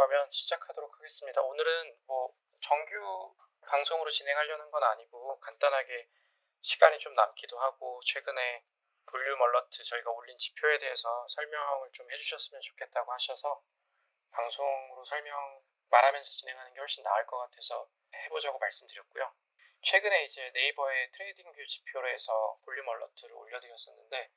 그러면 시작하도록 하겠습니다. 오늘은 정규 방송으로 진행하려는 건 아니고 간단하게 시간이 좀 남기도 하고 최근에 볼륨 얼러트 저희가 올린 지표에 대해서 설명을 좀 해주셨으면 좋겠다고 하셔서 방송으로 설명 말하면서 진행하는 게 훨씬 나을 것 같아서 해보자고 말씀드렸고요. 최근에 이제 네이버의 트레이딩 뷰 지표로 해서 볼륨 얼러트를 올려드렸었는데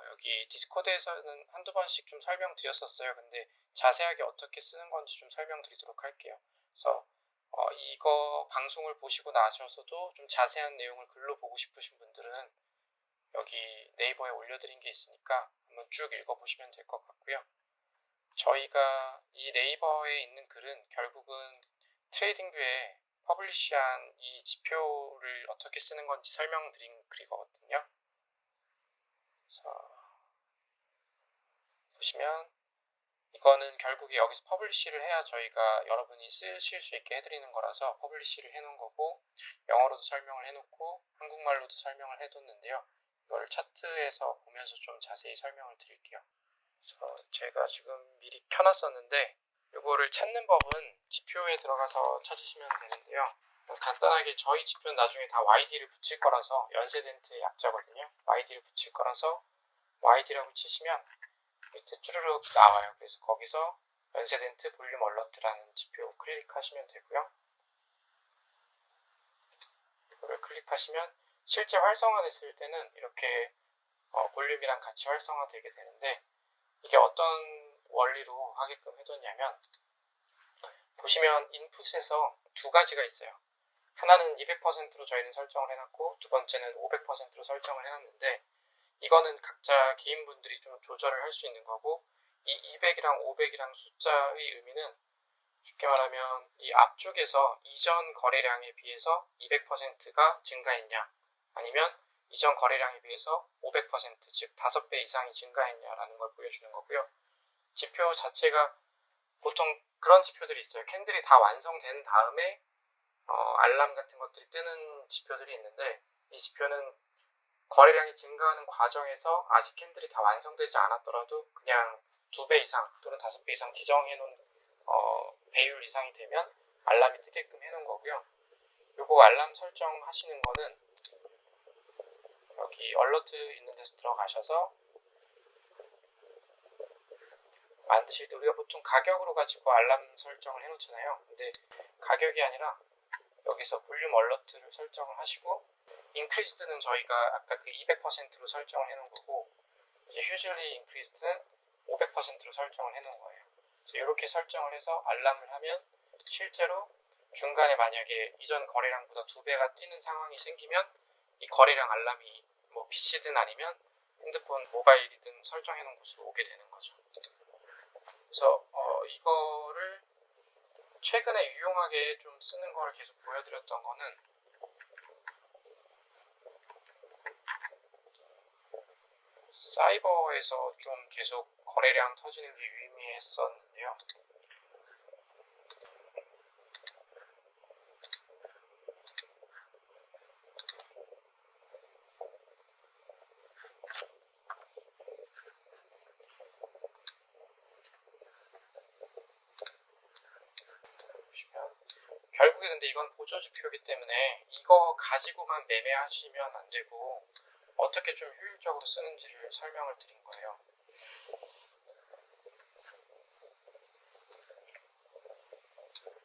여기 디스코드에서는 한두 번씩 좀 설명드렸었어요. 근데 자세하게 어떻게 쓰는 건지 좀 설명드리도록 할게요. 그래서 이거 방송을 보시고 나셔서도 좀 자세한 내용을 글로 보고 싶으신 분들은 여기 네이버에 올려드린 게 있으니까 한번 쭉 읽어보시면 될 것 같고요. 저희가 이 네이버에 있는 글은 결국은 트레이딩뷰에 퍼블리시한 이 지표를 어떻게 쓰는 건지 설명드린 글이거든요. 그래서 보시면 이거는 결국에 여기서 퍼블리시를 해야 저희가 여러분이 쓰실 수 있게 해드리는 거라서 퍼블리시를 해놓은 거고, 영어로도 설명을 해놓고 한국말로도 설명을 해뒀는데요. 이걸 차트에서 보면서 좀 자세히 설명을 드릴게요. 그래서 제가 지금 미리 켜놨었는데 이거를 찾는 법은 지표에 들어가서 찾으시면 되는데요. 간단하게 저희 지표는 나중에 다 YD를 붙일 거라서, 연세덴트의 약자거든요. YD를 붙일 거라서 YD라고 치시면 밑에 쭈르륵 나와요. 그래서 거기서 연세덴트 볼륨 얼러트라는 지표 클릭하시면 되고요. 이거를 클릭하시면 실제 활성화됐을 때는 이렇게 볼륨이랑 같이 활성화되게 되는데, 이게 어떤 원리로 하게끔 해뒀냐면, 보시면 인풋에서 두 가지가 있어요. 하나는 200%로 저희는 설정을 해놨고, 두 번째는 500%로 설정을 해놨는데, 이거는 각자 개인분들이 좀 조절을 할 수 있는 거고, 이 200이랑 500이랑 숫자의 의미는 쉽게 말하면 이 앞쪽에서 이전 거래량에 비해서 200%가 증가했냐, 아니면 이전 거래량에 비해서 500%, 즉 5배 이상이 증가했냐라는 걸 보여주는 거고요. 지표 자체가 보통 그런 지표들이 있어요. 캔들이 다 완성된 다음에 알람 같은 것들이 뜨는 지표들이 있는데, 이 지표는 거래량이 증가하는 과정에서 아직 캔들이 다 완성되지 않았더라도 그냥 2배 이상 또는 5배 이상 지정해놓은 배율 이상이 되면 알람이 뜨게끔 해놓은 거고요. 요거 알람 설정하시는 거는 여기 얼러트 있는 데서 들어가셔서 만드실 때 우리가 보통 가격으로 가지고 알람 설정을 해놓잖아요. 근데 가격이 아니라 여기서 볼륨 얼러트를 설정을 하시고, increased는 저희가 아까 그 200%로 설정을 해놓은 거고, 이제 hugely increased는 500%로 설정을 해놓은 거예요. 그래서 이렇게 설정을 해서 알람을 하면 실제로 중간에 만약에 이전 거래량보다 2배가 뛰는 상황이 생기면 이 거래량 알람이 PC든 아니면 핸드폰, 모바일이든 설정해놓은 곳으로 오게 되는 거죠. 그래서 이거를 최근에 유용하게 좀 쓰는 걸 계속 보여드렸던 거는, 사이버에서 좀 계속 거래량 터지는 게 유의미했었는데요. 보시면 결국에 근데 이건 보조지표이기 때문에 이거 가지고만 매매하시면 안 되고 어떻게 좀 효율적으로 쓰는지를 설명을 드린 거예요.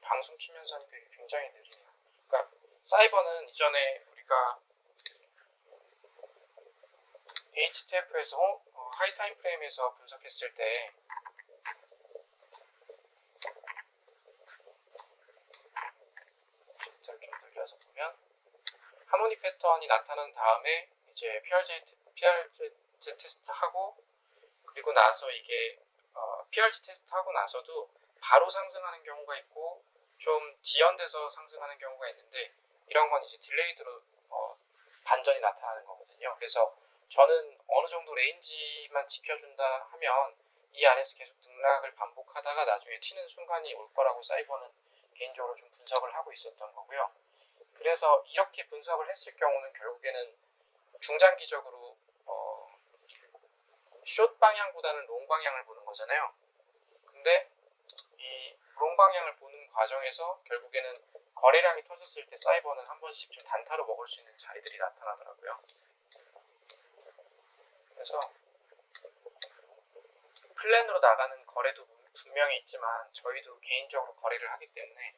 방송 키면서 하니까 이게 굉장히 느리네요. 그러니까 사이버는 이전에 우리가 HTF에서 하이 타임 프레임에서 분석했을 때 좀 늘려서 보면 하모니 패턴이 나타난 다음에 이제 PRZ 테스트 하고, 그리고 나서 이게 PRZ 테스트 하고 나서도 바로 상승하는 경우가 있고 좀 지연돼서 상승하는 경우가 있는데, 이런 건 이제 딜레이드로 반전이 나타나는 거거든요. 그래서 저는 어느 정도 레인지만 지켜준다 하면 이 안에서 계속 등락을 반복하다가 나중에 튀는 순간이 올 거라고 사이버는 개인적으로 좀 분석을 하고 있었던 거고요. 그래서 이렇게 분석을 했을 경우는 결국에는 중장기적으로 숏 방향보다는 롱 방향을 보는 거잖아요. 근데 이 롱 방향을 보는 과정에서 결국에는 거래량이 터졌을 때 사이버는 한 번씩 좀 단타로 먹을 수 있는 자리들이 나타나더라고요. 그래서 플랜으로 나가는 거래도 분명히 있지만 저희도 개인적으로 거래를 하기 때문에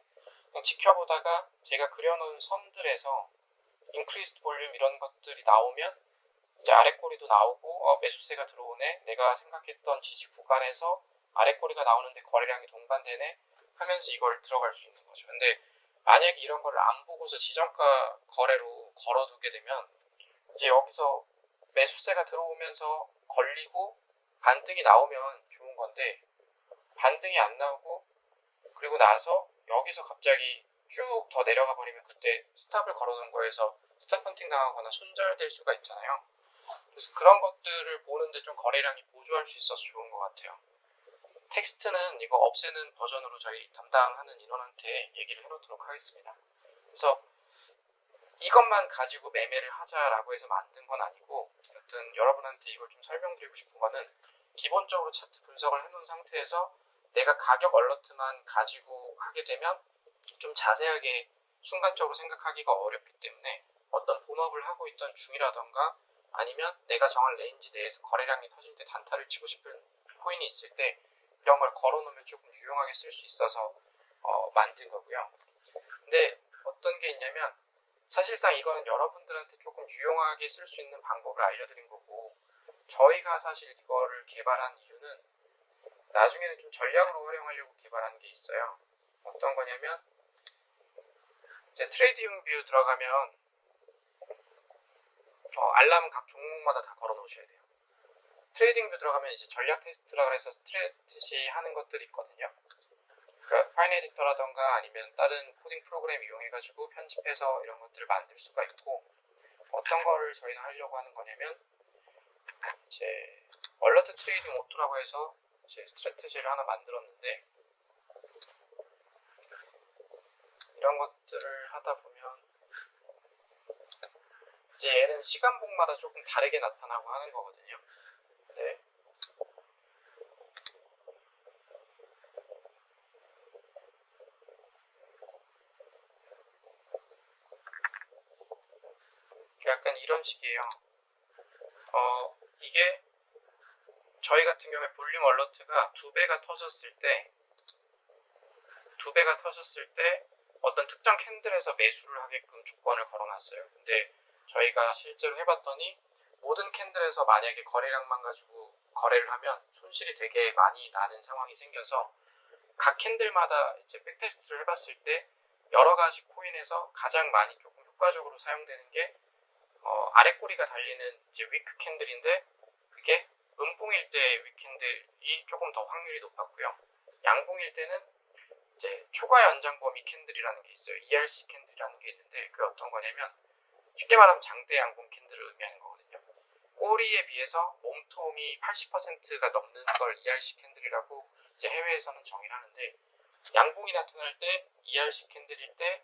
그냥 지켜보다가 제가 그려놓은 선들에서 인크리스드 볼륨 이런 것들이 나오면 이제 아랫꼬리도 나오고 매수세가 들어오네, 내가 생각했던 지지 구간에서 아랫꼬리가 나오는데 거래량이 동반되네 하면서 이걸 들어갈 수 있는 거죠. 근데 만약에 이런 거를 안 보고서 지정가 거래로 걸어두게 되면 이제 여기서 매수세가 들어오면서 걸리고 반등이 나오면 좋은 건데 반등이 안 나오고 그리고 나서 여기서 갑자기 쭉 더 내려가 버리면 그때 스탑을 걸어놓은 거에서 스탑 헌팅 당하거나 손절될 수가 있잖아요. 그래서 그런 것들을 보는데 좀 거래량이 보조할 수 있어서 좋은 것 같아요. 텍스트는 이거 없애는 버전으로 저희 담당하는 인원한테 얘기를 해놓도록 하겠습니다. 그래서 이것만 가지고 매매를 하자라고 해서 만든 건 아니고, 여튼 여러분한테 이걸 좀 설명드리고 싶은 거는 기본적으로 차트 분석을 해놓은 상태에서 내가 가격 얼러트만 가지고 하게 되면 좀 자세하게 순간적으로 생각하기가 어렵기 때문에 어떤 본업을 하고 있던 중이라던가 아니면 내가 정한 레인지 내에서 거래량이 터질 때 단타를 치고 싶은 코인이 있을 때 이런 걸 걸어놓으면 조금 유용하게 쓸 수 있어서 만든 거고요. 근데 어떤 게 있냐면 사실상 이거는 여러분들한테 조금 유용하게 쓸 수 있는 방법을 알려드린 거고, 저희가 사실 이거를 개발한 이유는 나중에는 좀 전략으로 활용하려고 개발한 게 있어요. 어떤 거냐면 이제 트레이딩 뷰 들어가면 알람은 각 종목마다 다 걸어 놓으셔야 돼요. 트레이딩 뷰 들어가면 이제 전략 테스트라 그래서 스트래티지 하는 것들이 있거든요. 그러니까 파인 에디터라던가 아니면 다른 코딩 프로그램 이용해가지고 편집해서 이런 것들을 만들 수가 있고, 어떤 거를 저희는 하려고 하는 거냐면 이제 얼러트 트레이딩 오토라고 해서 이제 스트래티지를 하나 만들었는데, 이런 것들을 하다 보면 이제 얘는 시간봉마다 조금 다르게 나타나고 하는 거거든요. 네. 약간 이런 식이에요. 이게 저희 같은 경우에 볼륨 얼러트가 두 배가 터졌을 때 어떤 특정 캔들에서 매수를 하게끔 조건을 걸어놨어요. 근데 저희가 실제로 해봤더니 모든 캔들에서 만약에 거래량만 가지고 거래를 하면 손실이 되게 많이 나는 상황이 생겨서 각 캔들마다 이제 백테스트를 해봤을 때 여러 가지 코인에서 가장 많이 조금 효과적으로 사용되는 게 아랫꼬리가 달리는 이제 위크 캔들인데, 그게 음봉일 때 위크 캔들이 조금 더 확률이 높았고요. 양봉일 때는 이제 초과 연장 범위 캔들이라는 게 있어요. ERC 캔들이라는 게 있는데, 그게 어떤 거냐면 쉽게 말하면 장대 양봉 캔들을 의미하는 거거든요. 꼬리에 비해서 몸통이 80%가 넘는 걸 ERC 캔들이라고 이제 해외에서는 정의를 하는데, 양봉이 나타날 때 ERC 캔들일 때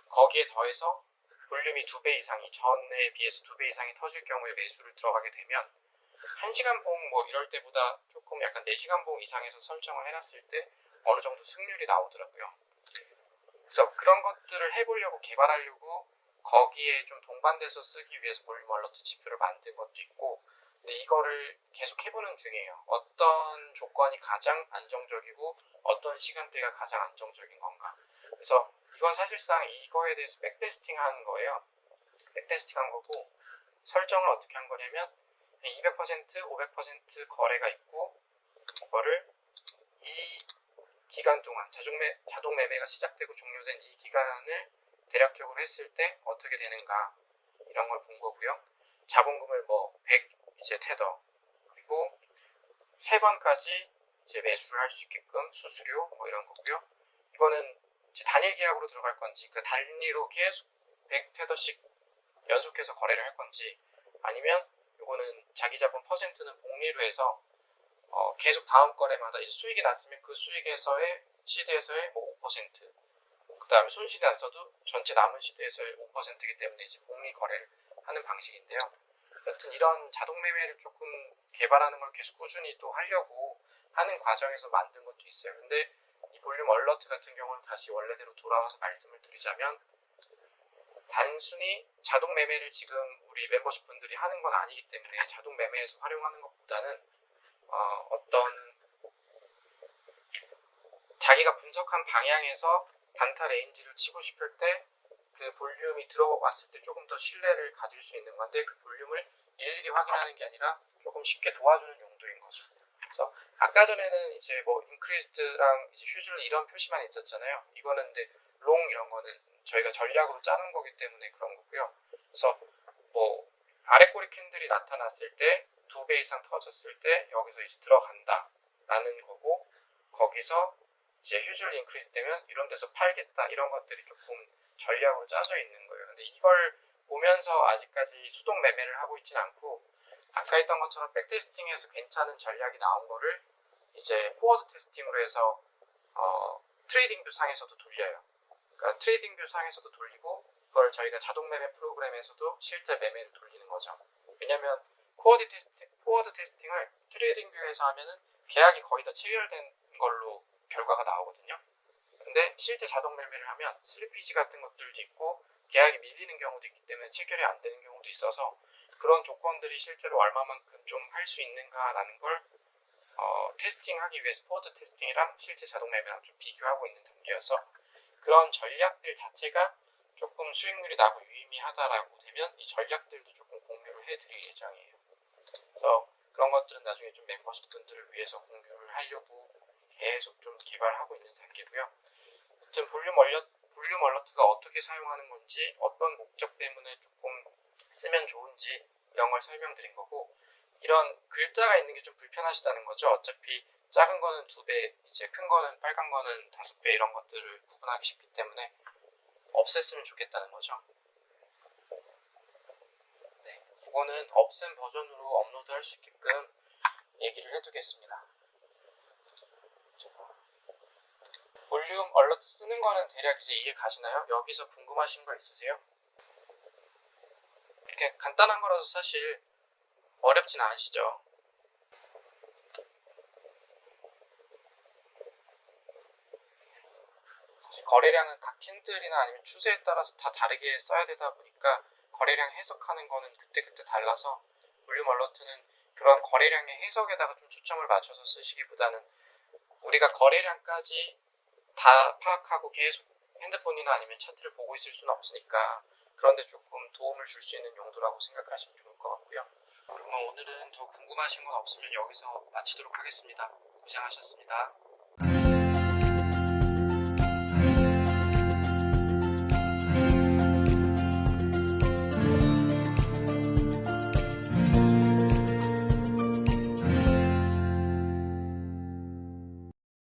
거기에 더해서 볼륨이 2배 이상이 전에 비해서 2배 이상이 터질 경우에 매수를 들어가게 되면 1시간 봉 뭐 이럴 때보다 조금 약간 4시간 봉 이상에서 설정을 해놨을 때 어느 정도 승률이 나오더라고요. 그래서 그런 것들을 해보려고 개발하려고 거기에 좀 동반돼서 쓰기 위해서 볼륨 얼러트 지표를 만든 것도 있고, 근데 이거를 계속 해보는 중이에요. 어떤 조건이 가장 안정적이고 어떤 시간대가 가장 안정적인 건가. 그래서 이건 사실상 이거에 대해서 백테스팅 한 거예요. 백테스팅 한 거고, 설정을 어떻게 한 거냐면 200%, 500% 거래가 있고, 그거를 이 기간 동안 자동 매매가 시작되고 종료된 이 기간을 대략적으로 했을 때 어떻게 되는가, 이런 걸 본 거고요. 자본금을 100 이제 테더, 그리고 3번까지 이제 매수를 할 수 있게끔 수수료 이런 거고요. 이거는 이제 단일 계약으로 들어갈 건지, 그 단위로 계속 100 테더씩 연속해서 거래를 할 건지, 아니면 이거는 자기 자본 퍼센트는 복리로 해서 계속 다음 거래마다 이제 수익이 났으면 그 수익에서의 시드에서의 5%, 그 다음에 손실이 났어도 전체 남은 시드에서의 5%이기 때문에 이제 복리 거래를 하는 방식인데요. 여튼 이런 자동 매매를 조금 개발하는 걸 계속 꾸준히 또 하려고 하는 과정에서 만든 것도 있어요. 근데 이 볼륨 얼러트 같은 경우는 다시 원래대로 돌아와서 말씀을 드리자면 단순히 자동 매매를 지금 우리 멤버십 분들이 하는 건 아니기 때문에 자동 매매에서 활용하는 것보다는 어떤 자기가 분석한 방향에서 단타 레인지를 치고 싶을 때 그 볼륨이 들어왔을 때 조금 더 신뢰를 가질 수 있는 건데 그 볼륨을 일일이 확인하는 게 아니라 조금 쉽게 도와주는 용도인 거죠. 그래서 아까 전에는 이제 뭐 인크리스드랑 이제 휴즐 이런 표시만 있었잖아요. 이거는 근데 롱 이런 거는 저희가 전략으로 짜는 거기 때문에 그런 거고요. 그래서 뭐 아래 꼬리 캔들이 나타났을 때 2배 이상 터졌을 때 여기서 이제 들어간다 라는 거고, 거기서 이제 휴즐 인크리스 되면 이런 데서 팔겠다 이런 것들이 조금 전략으로 짜져 있는 거예요. 근데 이걸 보면서 아직까지 수동 매매를 하고 있진 않고, 아까 했던 것처럼 백테스팅에서 괜찮은 전략이 나온 거를 이제 포워드 테스팅으로 해서 트레이딩 뷰 상에서도 돌려요. 그러니까 트레이딩 뷰 상에서도 돌리고 그걸 저희가 자동 매매 프로그램에서도 실제 매매를 돌리는 거죠. 왜냐면 포워드 테스팅을 트레이딩 뷰에서 하면은 계약이 거의 다 체결된 걸로 결과가 나오거든요. 근데 실제 자동 매매를 하면 슬리피지 같은 것들도 있고 계약이 밀리는 경우도 있기 때문에 체결이 안 되는 경우도 있어서 그런 조건들이 실제로 얼마만큼 좀 할 수 있는가라는 걸 테스팅하기 위해서 포워드 테스팅이랑 실제 자동 매매랑 좀 비교하고 있는 단계여서 그런 전략들 자체가 조금 수익률이 나고 유의미하다라고 되면 이 전략들도 조금 공유를 해드릴 예정이에요. 그래서 그런 것들은 나중에 좀 멤버십 분들을 위해서 공유를 하려고 계속 좀 개발하고 있는 단계고요. 아무튼 볼륨 얼러트가 어떻게 사용하는 건지, 어떤 목적 때문에 조금 쓰면 좋은지 이런 걸 설명드린 거고, 이런 글자가 있는 게 좀 불편하시다는 거죠. 어차피 작은 거는 2배, 이제 큰 거는 빨간 거는 5배 이런 것들을 구분하기 쉽기 때문에 없앴으면 좋겠다는 거죠. 네, 그거는 없앤 버전으로 업로드할 수 있게끔 얘기를 해두겠습니다. 볼륨 얼러트 쓰는 거는 대략 이제 이해 가시나요? 여기서 궁금하신 거 있으세요? 이렇게 간단한 거라서 사실 어렵진 않으시죠? 사실 거래량은 각 캔들이나 아니면 추세에 따라서 다 다르게 써야 되다 보니까 거래량 해석하는 거는 그때그때 달라서 볼륨 얼러트는 그런 거래량의 해석에다가 좀 초점을 맞춰서 쓰시기보다는 우리가 거래량까지 다 파악하고 계속 핸드폰이나 아니면 차트를 보고 있을 수는 없으니까 그런데 조금 도움을 줄 수 있는 용도라고 생각하시면 좋을 것 같고요. 그러면 오늘은 더 궁금하신 건 없으면 여기서 마치도록 하겠습니다. 고생하셨습니다.